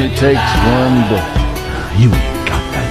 only takes one bullet. You ain't got that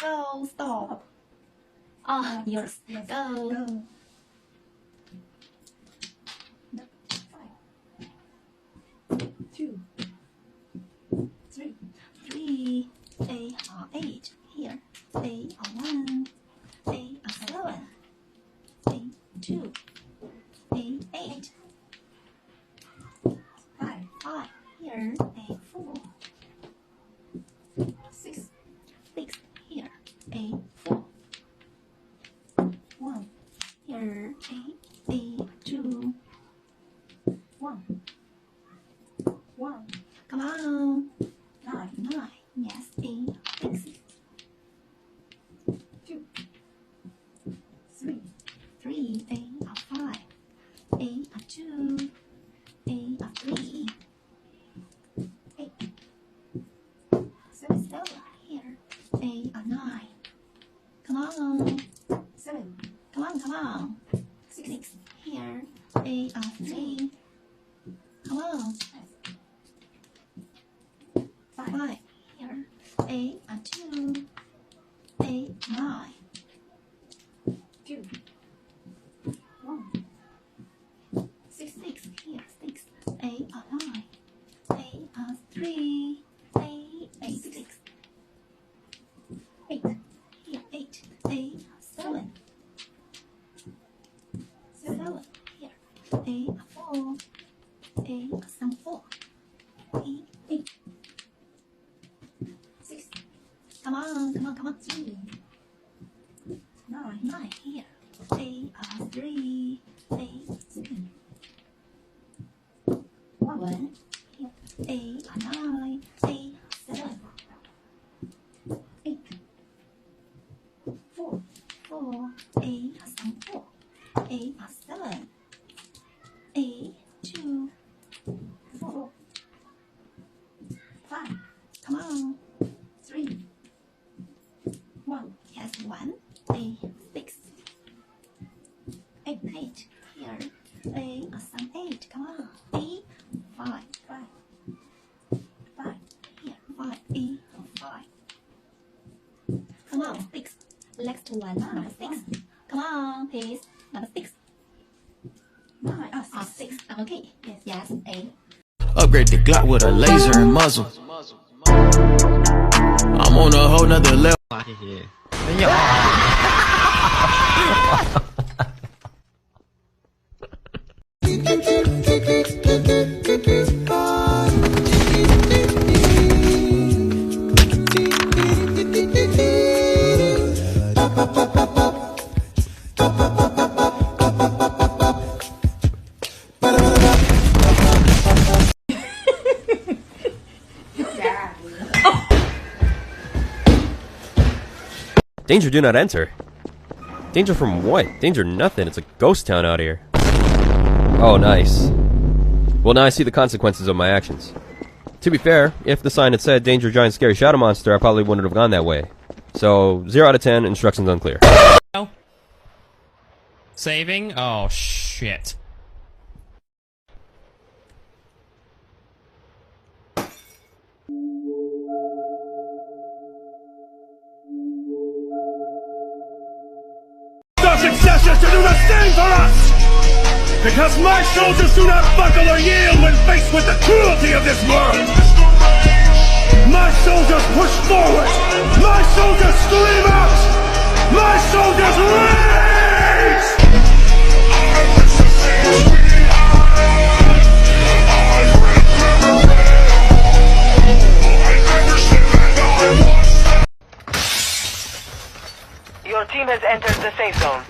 Go, stop. Ah, yours. Go. No, 5, 2, 3. 3. A or 8. Here. A or 1. A or 7. A 2. A 8. 5. Here. A 4. 6. 6. Here. A 4. 1. Here. A 2. 1. 1. Come on. 9. Yes. A 6. 2. 3. 3. A 5. A 2. A 3. 8. 7. Here. A 9. Come on. 7. Come on. 6. Here. A 3. Come on. 5. Here. A 2. A 9. 2. 1. 6. Here. 6. A 9. A 3. A 6. 8. Here. 8. A 7. 7. Here. A 4. A 4. A 8. 6. Come on. 3. 9. Here. A 3. A 7. 1. Here. A 9. A 7. 8. 4. A 4. A 7. A 2. 4. 5. Come on. 3. 1. Yes, 1. A 6. 8. Here. A 8. Come on. A 5. 5. Here. 5. A 5. Come on. 6. Next one. Number 6. Come on, please. Number 6. 6. Okay. Yes. A. Upgrade the Glock with a laser and muzzle. I'm on a whole nother level. Danger, do not enter. Danger from what? Danger nothing. It's a ghost town out here. Oh, nice. Well, now I see the consequences of my actions. To be fair, if the sign had said Danger Giant Scary Shadow Monster, I probably wouldn't have gone that way. So, 0 out of 10, instructions unclear. Oh. Saving? Oh, shit. Successors to do the same for us! Because my soldiers do not buckle or yield when faced with the cruelty of this world! My soldiers push forward! My soldiers scream out! My soldiers rage! the safe zone.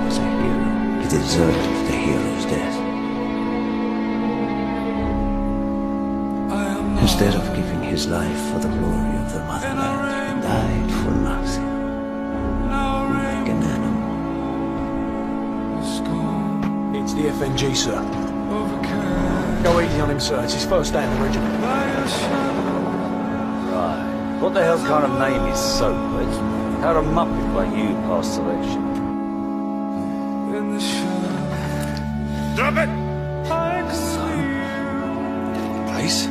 Was a hero. He deserved the hero's death. Instead of giving his life for the glory of the motherland, he died for nothing. Like an animal. It's the FNG, sir. Go easy on him, sir. It's his first day in the regiment. Right. What the hell kind of name is Soap? How'd a muppet like you pass selection? Drop it! Place?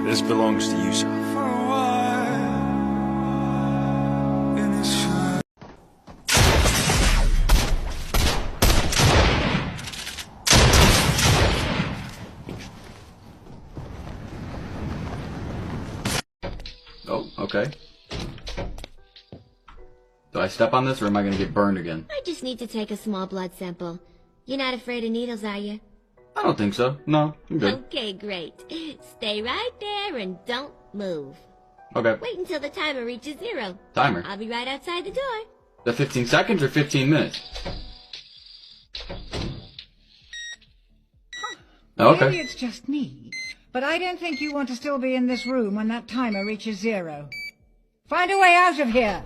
This belongs to you, sir. Oh, okay. Do I step on this or am I gonna get burned again? I just need to take a small blood sample. You're not afraid of needles, are you? I don't think so. No, I'm good. Okay, great. Stay right there and don't move. Okay. Wait until the timer reaches 0. Timer? I'll be right outside the door. The 15 seconds or 15 minutes? Okay. Maybe it's just me, but I don't think you want to still be in this room when that timer reaches 0. Find a way out of here!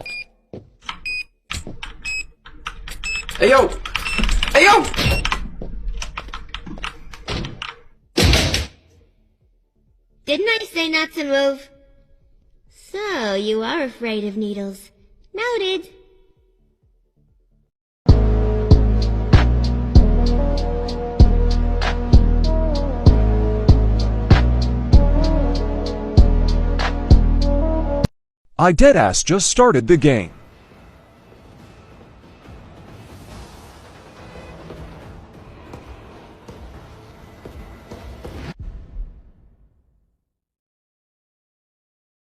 Hey, yo! Hey, yo! Didn't I say not to move? So, you are afraid of needles. Noted. I deadass just started the game.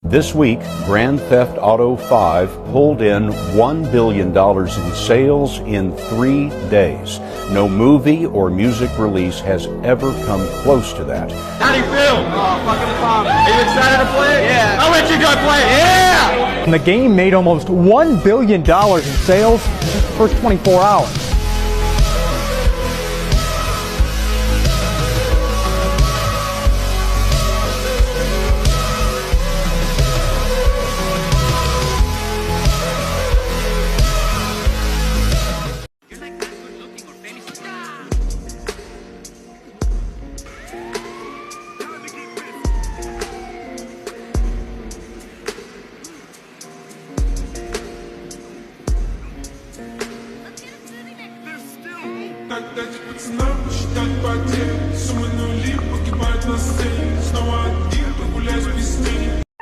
This week, Grand Theft Auto 5 pulled in $1 billion in sales in 3 days. No movie or music release has ever come close to that. How do you feel? Oh, fucking fun. Are you excited to play it? Yeah. I'll let you go play it. Yeah! And the game made almost $1 billion in sales in the first 24 hours.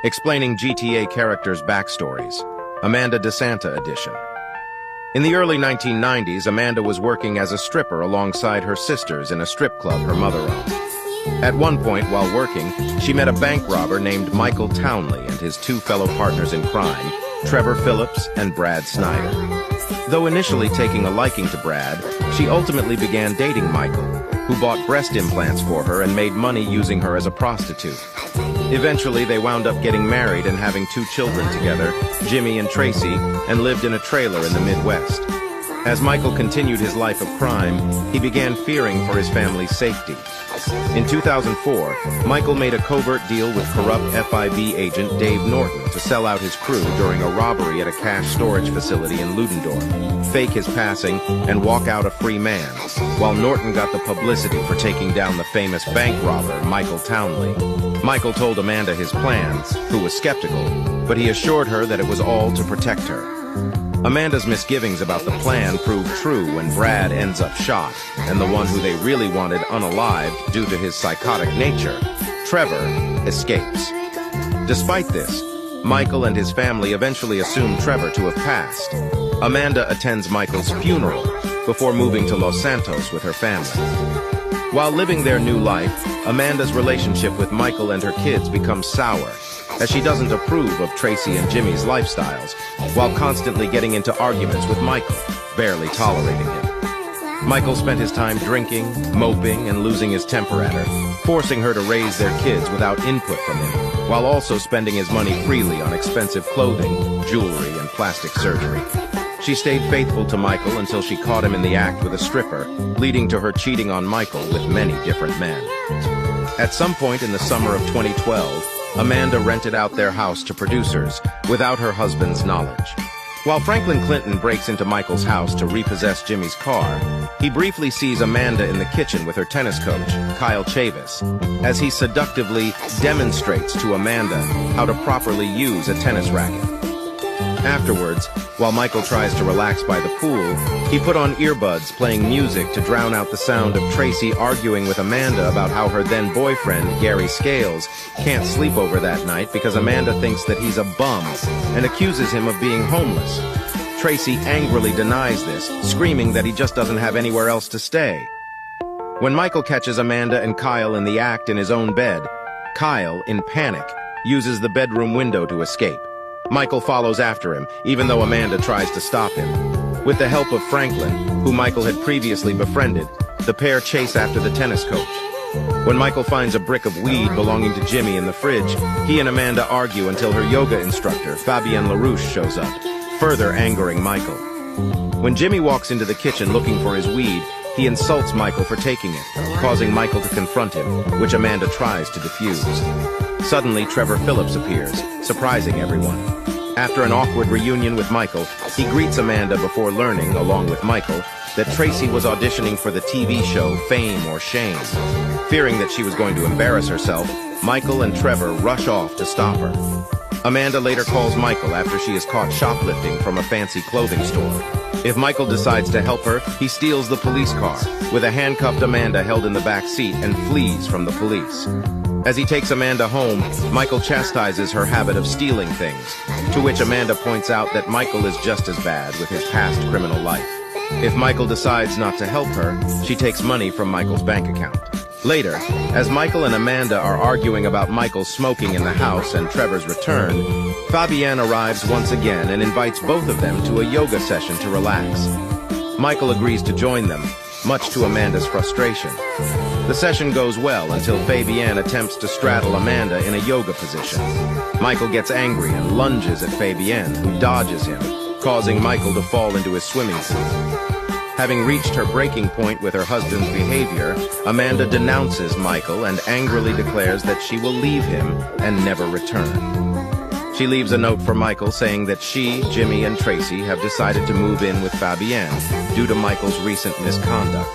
Explaining GTA characters' backstories, Amanda DeSanta edition. In the early 1990s, Amanda was working as a stripper alongside her sisters in a strip club her mother owned. At one point while working, she met a bank robber named Michael Townley and his 2 fellow partners in crime, Trevor Phillips and Brad Snyder. Though initially taking a liking to Brad, she ultimately began dating Michael, who bought breast implants for her and made money using her as a prostitute. Eventually, they wound up getting married and having 2 children together, Jimmy and Tracy, and lived in a trailer in the Midwest. As Michael continued his life of crime, he began fearing for his family's safety. In 2004, Michael made a covert deal with corrupt FIB agent Dave Norton to sell out his crew during a robbery at a cash storage facility in Ludendorff, fake his passing, and walk out a free man, while Norton got the publicity for taking down the famous bank robber, Michael Townley. Michael told Amanda his plans, who was skeptical, but he assured her that it was all to protect her. Amanda's misgivings about the plan prove true when Brad ends up shot, and the one who they really wanted unalived due to his psychotic nature, Trevor, escapes. Despite this, Michael and his family eventually assume Trevor to have passed. Amanda attends Michael's funeral before moving to Los Santos with her family. While living their new life, Amanda's relationship with Michael and her kids becomes sour, as she doesn't approve of Tracy and Jimmy's lifestyles, while constantly getting into arguments with Michael, barely tolerating him. Michael spent his time drinking, moping, and losing his temper at her, forcing her to raise their kids without input from him, while also spending his money freely on expensive clothing, jewelry, and plastic surgery. She stayed faithful to Michael until she caught him in the act with a stripper, leading to her cheating on Michael with many different men. At some point in the summer of 2012, Amanda rented out their house to producers without her husband's knowledge. While Franklin Clinton breaks into Michael's house to repossess Jimmy's car, he briefly sees Amanda in the kitchen with her tennis coach, Kyle Chavis, as he seductively demonstrates to Amanda how to properly use a tennis racket. Afterwards, while Michael tries to relax by the pool, he put on earbuds playing music to drown out the sound of Tracy arguing with Amanda about how her then-boyfriend, Gary Scales, can't sleep over that night because Amanda thinks that he's a bum and accuses him of being homeless. Tracy angrily denies this, screaming that he just doesn't have anywhere else to stay. When Michael catches Amanda and Kyle in the act in his own bed, Kyle, in panic, uses the bedroom window to escape. Michael follows after him, even though Amanda tries to stop him. With the help of Franklin, who Michael had previously befriended, the pair chase after the tennis coach. When Michael finds a brick of weed belonging to Jimmy in the fridge, he and Amanda argue until her yoga instructor, Fabienne LaRouche, shows up, further angering Michael. When Jimmy walks into the kitchen looking for his weed, he insults Michael for taking it, causing Michael to confront him, which Amanda tries to defuse. Suddenly, Trevor Phillips appears, surprising everyone. After an awkward reunion with Michael, he greets Amanda before learning, along with Michael, that Tracy was auditioning for the TV show Fame or Shame. Fearing that she was going to embarrass herself, Michael and Trevor rush off to stop her. Amanda later calls Michael after she is caught shoplifting from a fancy clothing store. If Michael decides to help her, he steals the police car, with a handcuffed Amanda held in the back seat, and flees from the police. As he takes Amanda home, Michael chastises her habit of stealing things, to which Amanda points out that Michael is just as bad with his past criminal life. If Michael decides not to help her, she takes money from Michael's bank account. Later, as Michael and Amanda are arguing about Michael smoking in the house and Trevor's return, Fabienne arrives once again and invites both of them to a yoga session to relax. Michael agrees to join them, much to Amanda's frustration. The session goes well until Fabienne attempts to straddle Amanda in a yoga position. Michael gets angry and lunges at Fabienne, who dodges him, causing Michael to fall into his swimming pool. Having reached her breaking point with her husband's behavior, Amanda denounces Michael and angrily declares that she will leave him and never return. She leaves a note for Michael saying that she, Jimmy, and Tracy have decided to move in with Fabienne due to Michael's recent misconduct,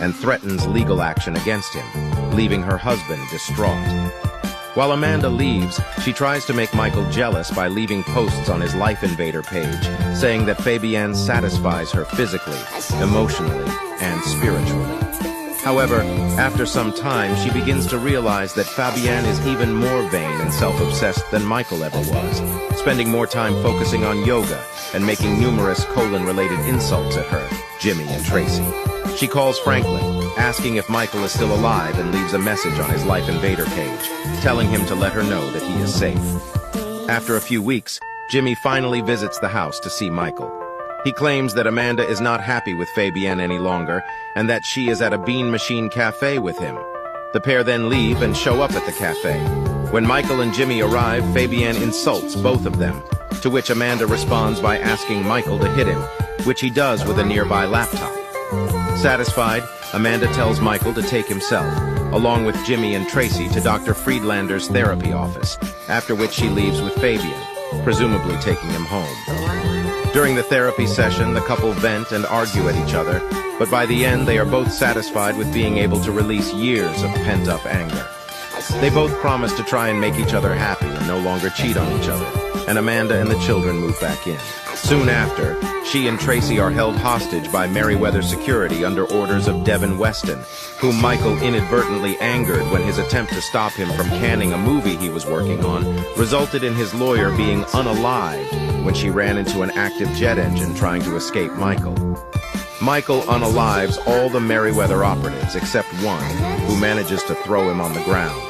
and threatens legal action against him, leaving her husband distraught. While Amanda leaves, she tries to make Michael jealous by leaving posts on his Life Invader page, saying that Fabienne satisfies her physically, emotionally, and spiritually. However, after some time, she begins to realize that Fabienne is even more vain and self-obsessed than Michael ever was, spending more time focusing on yoga and making numerous colon-related insults at her, Jimmy, and Tracy. She calls Franklin, asking if Michael is still alive, and leaves a message on his Life Invader page, telling him to let her know that he is safe. After a few weeks, Jimmy finally visits the house to see Michael. He claims that Amanda is not happy with Fabienne any longer, and that she is at a Bean Machine Cafe with him. The pair then leave and show up at the cafe. When Michael and Jimmy arrive, Fabienne insults both of them, to which Amanda responds by asking Michael to hit him, which he does with a nearby laptop. Satisfied, Amanda tells Michael to take himself, along with Jimmy and Tracy, to Dr. Friedlander's therapy office, after which she leaves with Fabienne, presumably taking him home. During the therapy session, the couple vent and argue at each other, but by the end they are both satisfied with being able to release years of pent-up anger. They both promise to try and make each other happy and no longer cheat on each other, and Amanda and the children move back in. Soon after, she and Tracy are held hostage by Merriweather Security under orders of Devin Weston, whom Michael inadvertently angered when his attempt to stop him from canning a movie he was working on resulted in his lawyer being unalived when she ran into an active jet engine trying to escape Michael. Michael unalives all the Merryweather operatives except one, who manages to throw him on the ground.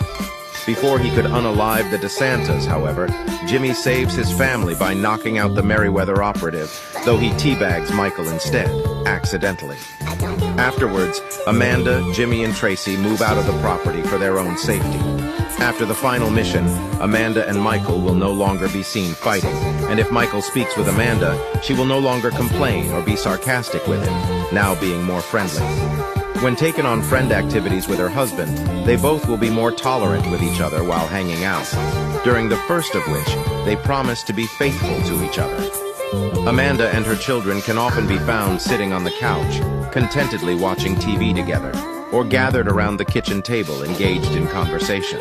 Before he could unalive the DeSantas, however, Jimmy saves his family by knocking out the Merryweather operative, though he teabags Michael instead, accidentally. Afterwards, Amanda, Jimmy, and Tracy move out of the property for their own safety. After the final mission, Amanda and Michael will no longer be seen fighting, and if Michael speaks with Amanda, she will no longer complain or be sarcastic with him, now being more friendly. When taken on friend activities with her husband, they both will be more tolerant with each other while hanging out, during the first of which they promise to be faithful to each other. Amanda and her children can often be found sitting on the couch, contentedly watching TV together, or gathered around the kitchen table engaged in conversation.